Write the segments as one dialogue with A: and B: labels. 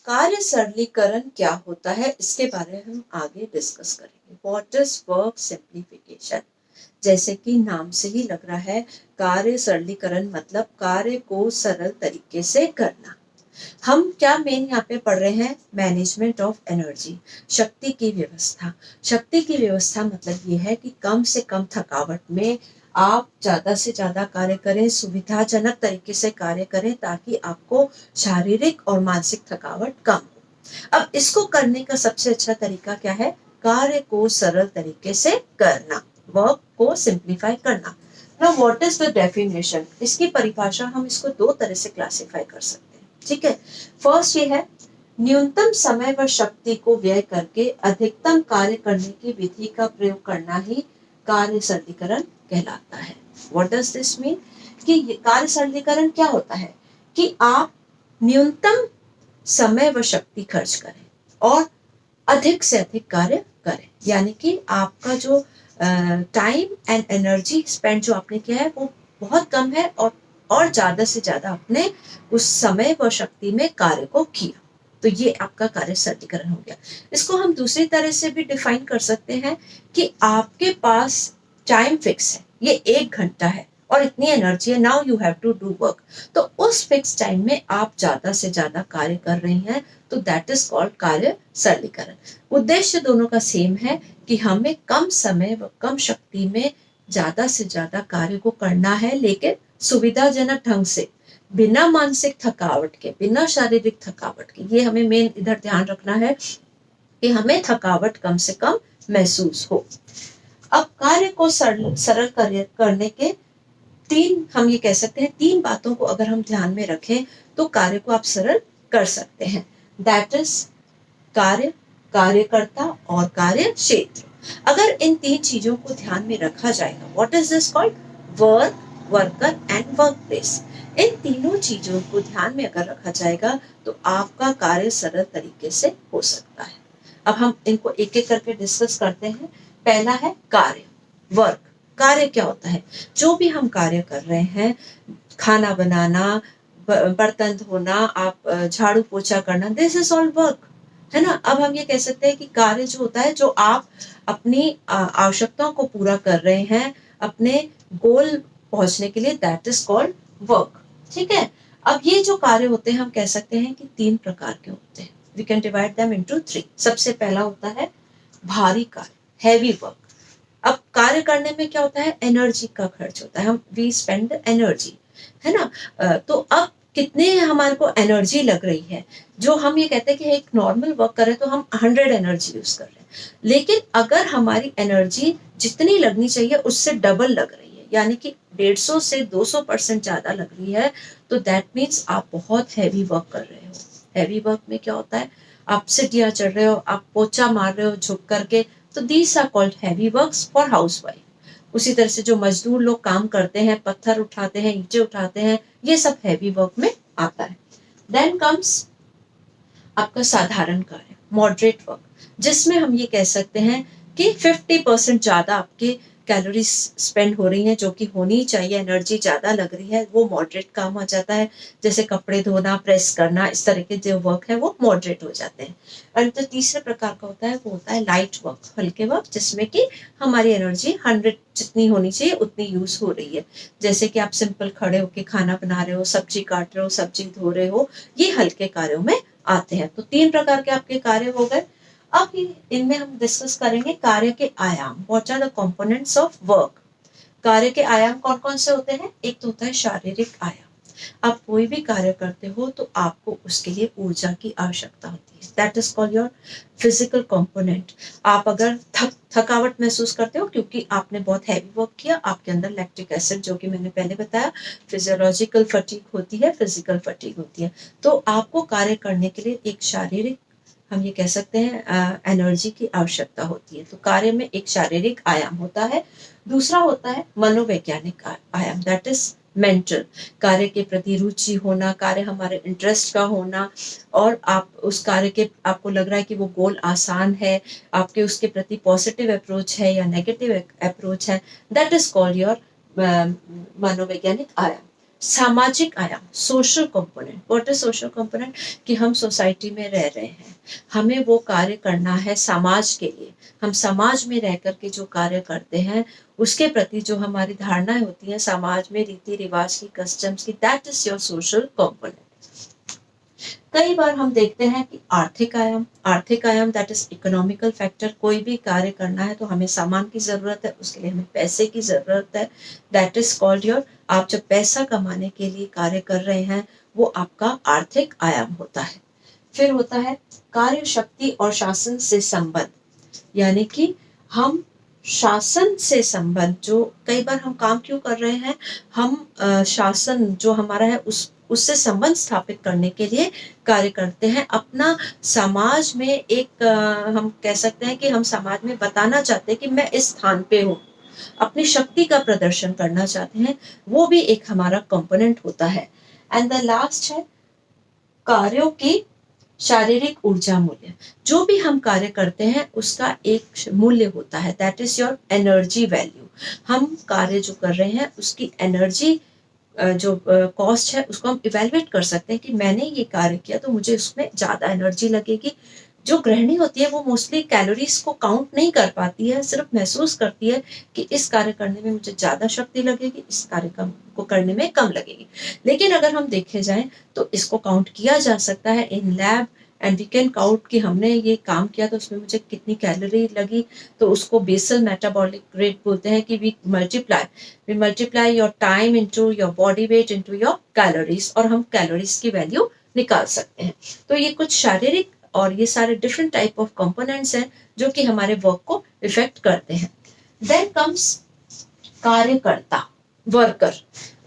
A: कार्य सरलीकरण क्या होता है, इसके बारे में हम आगे डिस्कस करेंगे। What is work simplification? जैसे कि नाम से ही लग रहा है, कार्य सरलीकरण मतलब कार्य को सरल तरीके से करना। हम क्या मेन यहाँ पे पढ़ रहे हैं? मैनेजमेंट ऑफ एनर्जी, शक्ति की व्यवस्था। शक्ति की व्यवस्था मतलब ये है कि कम से कम थकावट में आप ज़्यादा से ज़्यादा कार्य करें, सुविधाजनक तरीके से कार्य करें, ताकि आपको शारीरिक और मानसिक थकावट कम हो। अब इसको करने का सबसे अच्छा तरीका क्या है? कार्य को सरल तरीके से करना, वर्क को सिंप्लीफाई करना। Now what is the definition? इसकी परिभाषा हम इसको दो तरह से क्लासिफाई कर सकते हैं, ठीक है। फर्स्ट ये है, न्यूनतम समय व शक्ति को व्यय करके अधिकतम कार्य करने की विधि का प्रयोग करना ही कार्य सरलीकरण कहलाता है। What does this mean? कि कार्य सरलीकरण क्या होता है कि आप न्यूनतम समय व शक्ति खर्च करें और अधिक से अधिक कार्य करें, यानी कि आपका जो टाइम एंड एनर्जी स्पेंड जो आपने किया है वो बहुत कम है, और ज्यादा से ज्यादा आपने उस समय व शक्ति में कार्य को किया, तो ये आपका कार्य सरलीकरण हो गया। इसको हम दूसरी तरह से भी डिफाइन कर सकते हैं कि आपके पास टाइम फिक्स है, ये 1 घंटा है और इतनी एनर्जी है, now you have to do work. तो उस फिक्स टाइम में आप ज्यादा से ज्यादा कार्य कर रही हैं, तो दैट इज कॉल्ड कार्य सरलीकरण। उद्देश्य दोनों का सेम है कि हमें कम समय व कम शक्ति में ज्यादा से ज्यादा कार्य को करना है, लेकिन सुविधाजनक ढंग से, बिना मानसिक थकावट के, बिना शारीरिक थकावट के। ये हमें मेन इधर ध्यान रखना है कि हमें थकावट कम से कम महसूस हो। अब कार्य को सरल करने के तीन, हम ये कह सकते हैं, 3 बातों को अगर हम ध्यान में रखें तो कार्य को आप सरल कर सकते हैं। दैट इज कार्य, कार्यकर्ता और कार्य क्षेत्र। अगर इन 3 चीजों को ध्यान में रखा जाएगा, what is this called? Work, worker and work place. इन तीनों चीजों को ध्यान में अगर रखा जाएगा तो आपका कार्य सरल तरीके से हो सकता है। अब हम इनको एक एक करके डिस्कस करते हैं। पहला है कार्य, वर्क। कार्य क्या होता है? जो भी हम कार्य कर रहे हैं, खाना बनाना, बर्तन धोना, आप झाड़ू पोछा करना, दिस इज ऑल वर्क, है ना। अब हम ये कह सकते हैं कि कार्य जो होता है, जो आप अपनी आवश्यकताओं को पूरा कर रहे हैं अपने गोल पहुंचने के लिए, दैट इज कॉल्ड वर्क, ठीक है। अब ये जो कार्य होते हैं, हम कह सकते हैं कि 3 प्रकार के होते हैं। We can divide them into 3। सबसे पहला होता है भारी कार्य, हैवी वर्क। अब कार्य करने में क्या होता है? एनर्जी का खर्च होता है, हम वी स्पेंड एनर्जी, है ना। तो अब कितने हमारे को एनर्जी लग रही है, जो हम ये कहते हैं कि एक नॉर्मल वर्क करें तो हम 100 एनर्जी यूज कर रहे हैं, लेकिन अगर हमारी एनर्जी जितनी लगनी चाहिए उससे डबल लग रही है, यानी कि 150 से 200% ज्यादा लग रही है, तो दैट मीन्स आप बहुत हैवी वर्क कर रहे हो। हैवी वर्क में क्या होता है? आप सीढ़ियां चढ़ रहे हो, आप पोछा मार रहे हो झुक करके, तो these are called heavy works for housewife. उसी तरह से जो मजदूर लोग काम करते हैं, पत्थर उठाते हैं, ईंटें उठाते हैं, ये सब हैवी वर्क में आता है। देन कम्स आपका साधारण कार्य, मॉडरेट वर्क, जिसमें हम ये कह सकते हैं कि 50% ज्यादा आपके कैलोरीज स्पेंड हो रही हैं, जो कि होनी चाहिए, एनर्जी ज्यादा लग रही है, वो मॉडरेट काम आ जाता है। जैसे कपड़े धोना, प्रेस करना, इस तरह के जो वर्क है वो मॉडरेट हो जाते हैं। और जो तीसरे प्रकार का होता है वो होता है लाइट वर्क, हल्के वर्क, जिसमें कि हमारी एनर्जी 100 जितनी होनी चाहिए उतनी यूज हो रही है। जैसे कि आप सिंपल खड़े होके खाना बना रहे हो, सब्जी काट रहे हो, सब्जी धो रहे हो, ये हल्के कार्यों में आते हैं। तो 3 प्रकार के आपके कार्य हो गए। अब इनमें हम डिस्कस करेंगे कार्य के आयाम, what are the components of work. कार्य के आयाम कौन कौन से होते हैं? एक तो होता है शारीरिक आयाम। आप कोई भी कार्य करते हो तो आपको उसके लिए ऊर्जा की आवश्यकता होती है, that is called your physical component. आप अगर थकावट महसूस करते हो क्योंकि आपने बहुत हैवी वर्क किया, आपके अंदर लैक्टिक एसिड, जो कि मैंने पहले बताया, फिजियोलॉजिकल फटीग होती है, फिजिकल फटीग होती है। तो आपको कार्य करने के लिए एक शारीरिक, हम ये कह सकते हैं, एनर्जी की आवश्यकता होती है। तो कार्य में एक शारीरिक आयाम होता है। दूसरा होता है मनोवैज्ञानिक आयाम, दैट इज मेंटल। कार्य के प्रति रुचि होना, कार्य हमारे इंटरेस्ट का होना, और आप उस कार्य के, आपको लग रहा है कि वो गोल आसान है, आपके उसके प्रति पॉजिटिव अप्रोच है या नेगेटिव अप्रोच है, दैट इज कॉल्ड योर मनोवैज्ञानिक आयाम। सामाजिक आयाम, social component. What is social component? कि हम सोसाइटी में रह रहे हैं, हमें वो कार्य करना है समाज के लिए। हम समाज में रह करके जो कार्य करते हैं उसके प्रति जो हमारी धारणाएं होती हैं समाज में, रीति रिवाज की, कस्टम्स की, that is your social component. कई बार हम देखते हैं कि आर्थिक आयाम दैट इज इकोनॉमिकल फैक्टर। कोई भी कार्य करना है तो हमें सामान की जरूरत है, उसके लिए हमें पैसे की जरूरत है, दैट इज कॉल्ड योर। आप जब पैसा कमाने के लिए कार्य कर रहे हैं वो आपका आर्थिक आयाम होता है। फिर होता है कार्य शक्ति और शासन से संबंध, यानी कि हम शासन से संबंध, जो कई बार हम काम क्यों कर रहे हैं, हम शासन जो हमारा है उससे संबंध स्थापित करने के लिए कार्य करते हैं। अपना समाज में एक हम कह सकते हैं कि हम समाज में बताना चाहते हैं कि मैं इस स्थान पे हूँ, अपनी शक्ति का प्रदर्शन करना चाहते हैं, वो भी एक हमारा कंपोनेंट होता है। एंड द लास्ट है कार्यों की शारीरिक ऊर्जा मूल्य। जो भी हम कार्य करते हैं उसका एक मूल्य होता है, that is your energy value. हम कार्य जो कर रहे हैं उसकी एनर्जी जो कॉस्ट है उसको हम इवेलुएट कर सकते हैं कि मैंने ये कार्य किया तो मुझे उसमें ज्यादा एनर्जी लगेगी। जो गृहिणी होती है वो मोस्टली कैलोरीज को काउंट नहीं कर पाती है, सिर्फ महसूस करती है कि इस कार्य करने में मुझे ज्यादा शक्ति लगेगी, इस कार्य को करने में कम लगेगी। लेकिन अगर हम देखे जाएं तो इसको काउंट किया जा सकता है in lab, and we can count कि हमने ये काम किया तो उसमें मुझे कितनी कैलोरी लगी। तो उसको बेसल मेटाबॉलिक रेट बोलते हैं कि we multiply your time into your body weight into your calories, और हम कैलोरीज की वैल्यू निकाल सकते हैं। तो ये कुछ शारीरिक और ये सारे डिफरेंट टाइप ऑफ कंपोनेंट्स हैं जो कि हमारे वर्क को इफेक्ट करते हैं। देन कम्स कार्यकर्ता, वर्कर।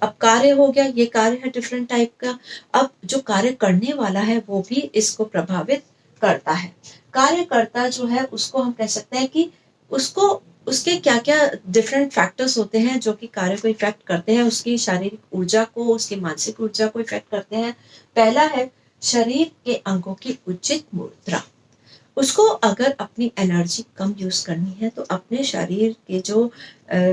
A: अब कार्य हो गया, ये कार्य है डिफरेंट टाइप का। अब जो कार्य करने वाला है वो भी इसको प्रभावित करता है। कार्यकर्ता जो है उसको हम कह सकते हैं कि उसको उसके क्या क्या डिफरेंट फैक्टर्स होते हैं जो कि कार्य को इफेक्ट करते हैं, उसकी शारीरिक ऊर्जा को, उसकी मानसिक ऊर्जा को इफेक्ट करते हैं। पहला है शरीर के अंगों की उचित मुद्रा। उसको अगर अपनी एनर्जी कम यूज करनी है तो अपने शरीर के जो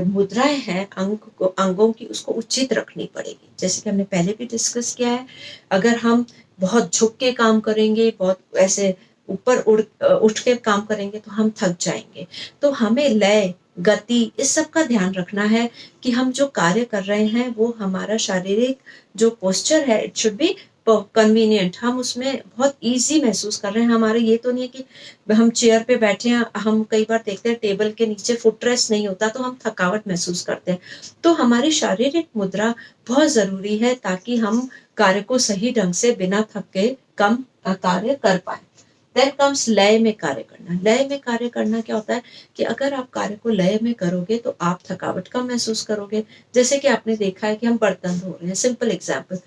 A: मुद्राएं हैं अंगों की उसको उचित रखनी पड़ेगी। जैसे कि हमने पहले भी डिस्कस किया है, अगर हम बहुत झुक के काम करेंगे, बहुत ऐसे ऊपर उठ के काम करेंगे तो हम थक जाएंगे। तो हमें लय, गति, इस सब का ध्यान रखना है कि हम जो कार्य कर रहे हैं वो हमारा शारीरिक जो पोस्चर है इट शुड बी कन्वीनियंट, हम उसमें बहुत इजी महसूस कर रहे हैं। हमारे ये तो नहीं है कि हम चेयर पे बैठे हैं, हम कई बार देखते हैं टेबल के नीचे फुट रेस्ट नहीं होता तो हम थकावट महसूस करते हैं। तो हमारी शारीरिक मुद्रा बहुत जरूरी है ताकि हम कार्य को सही ढंग से बिना थके कम कार्य कर पाए। देन कम्स लय में कार्य करना। लय में कार्य करना क्या होता है कि अगर आप कार्य को लय में करोगे तो आप थकावट कम महसूस करोगे। जैसे कि आपने देखा है कि हम बर्तन धो रहे हैं, सिंपल एग्जाम्पल,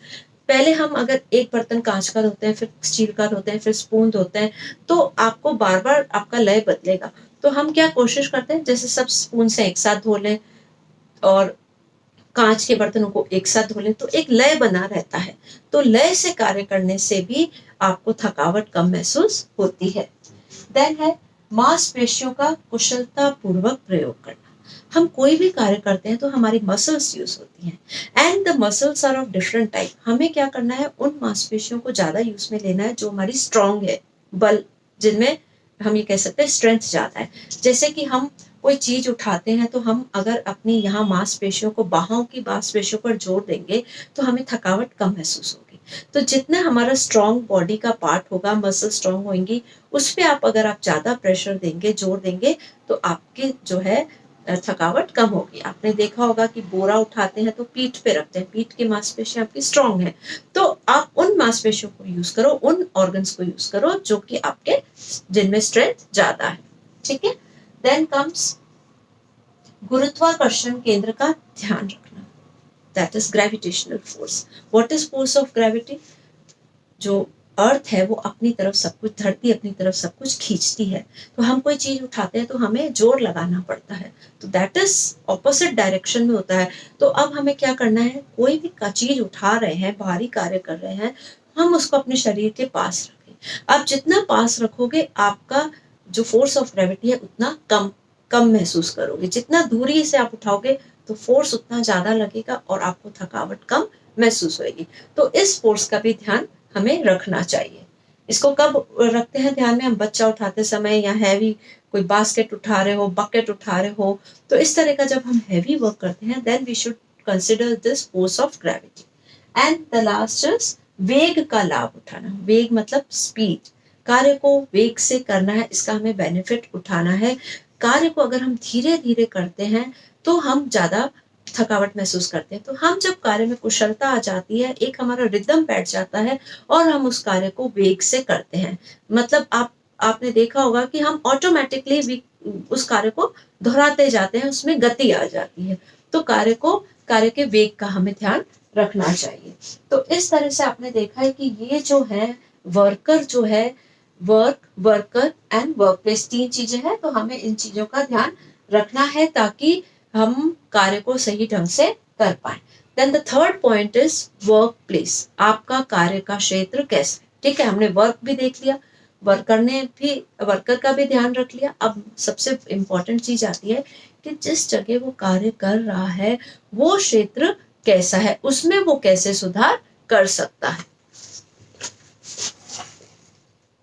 A: पहले हम अगर एक बर्तन कांच का धोते हैं, फिर स्टील का धोते हैं, फिर स्पून धोते हैं, तो आपको बार बार आपका लय बदलेगा। तो हम क्या कोशिश करते हैं, जैसे सब स्पून से एक साथ धो लें और कांच के बर्तनों को एक साथ धो लें तो एक लय बना रहता है। तो लय से कार्य करने से भी आपको थकावट कम महसूस होती है। देन है मांसपेशियों का कुशलता पूर्वक प्रयोग करना। हम कोई भी कार्य करते हैं तो हमारी मसल्स यूज होती हैं and the muscles are of different type. हमें क्या करना है, उन मांसपेशियों को ज्यादा यूज में लेना है जो हमारी स्ट्रांग है, बल, जिनमें हम ये कह सकते हैं स्ट्रेंथ ज्यादा है। जैसे कि हम कोई चीज उठाते हैं तो हम अगर अपनी यहाँ मांसपेशियों को, बाहों की मांसपेशियों पर जोर देंगे तो हमें थकावट कम महसूस होगी। तो जितना हमारा स्ट्रांग बॉडी का पार्ट होगा, मसल स्ट्रांग होंगी, उस पर आप अगर आप ज्यादा प्रेशर देंगे, जोर देंगे, तो आपकी जो है थकावट कम होगी। आपने देखा होगा कि बोरा उठाते हैं तो पीठ पे रखते हैं, पीठ की मांसपेशियां आपकी स्ट्रांग है, तो आप उन मांसपेशियों को यूज करो, उन ऑर्गन्स को यूज करो जो कि आपके जिनमें स्ट्रेंथ ज्यादा है। ठीक है। देन कम्स गुरुत्वाकर्षण केंद्र का ध्यान रखना, that is gravitational force. What is force of gravity? जो अर्थ है वो अपनी तरफ सब कुछ, धरती अपनी तरफ सब कुछ खींचती है। तो हम कोई चीज उठाते हैं तो हमें जोर लगाना पड़ता है, तो दैट इज ऑपोजिट डायरेक्शन में होता है। तो अब हमें क्या करना है, कोई भी चीज उठा रहे हैं, भारी कार्य कर रहे हैं, हम उसको अपने शरीर के पास रखें। आप जितना पास रखोगे आपका जो फोर्स ऑफ ग्रेविटी है उतना कम कम महसूस करोगे। जितना दूरी से आप उठाओगे तो फोर्स उतना ज्यादा लगेगा और आपको थकावट कम महसूस होगी। तो इस फोर्स का भी ध्यान हमें रखना चाहिए। इसको कब रखते हैं ध्यान में? हम बच्चा उठाते समय या हैवी कोई बास्केट उठा रहे हो, बकेट उठा रहे हो, तो इस तरह का जब हम हैवी वर्क करते हैं then we should consider this force of gravity. And the last is वेग का लाभ उठाना। वेग मतलब स्पीड, कार्य को वेग से करना है, इसका हमें बेनिफिट उठाना है। कार्य को अगर हम धीरे धीरे करते हैं तो हम ज्यादा थकावट महसूस करते हैं। तो हम जब कार्य में कुशलता आ जाती है, एक हमारा रिदम बैठ जाता है और हम उस कार्य को वेग से करते हैं। मतलब आपने देखा होगा कि हम ऑटोमेटिकली उस कार्य को दोहराते जाते हैं, उसमें गति आ जाती है। तो कार्य के वेग का हमें ध्यान रखना चाहिए। तो इस तरह से आपने देखा है कि ये जो है वर्कर जो है, वर्कर एंड वर्क प्लेस, 3 चीजें हैं। तो हमें इन चीजों का ध्यान रखना है ताकि हम कार्य को सही ढंग से कर पाए। Then the third point is work place. आपका कार्य का क्षेत्र कैसा है? ठीक है, हमने वर्क भी देख लिया, वर्कर का भी ध्यान रख लिया। अब सबसे इम्पोर्टेंट चीज आती है कि जिस जगह वो कार्य कर रहा है वो क्षेत्र कैसा है, उसमें वो कैसे सुधार कर सकता है।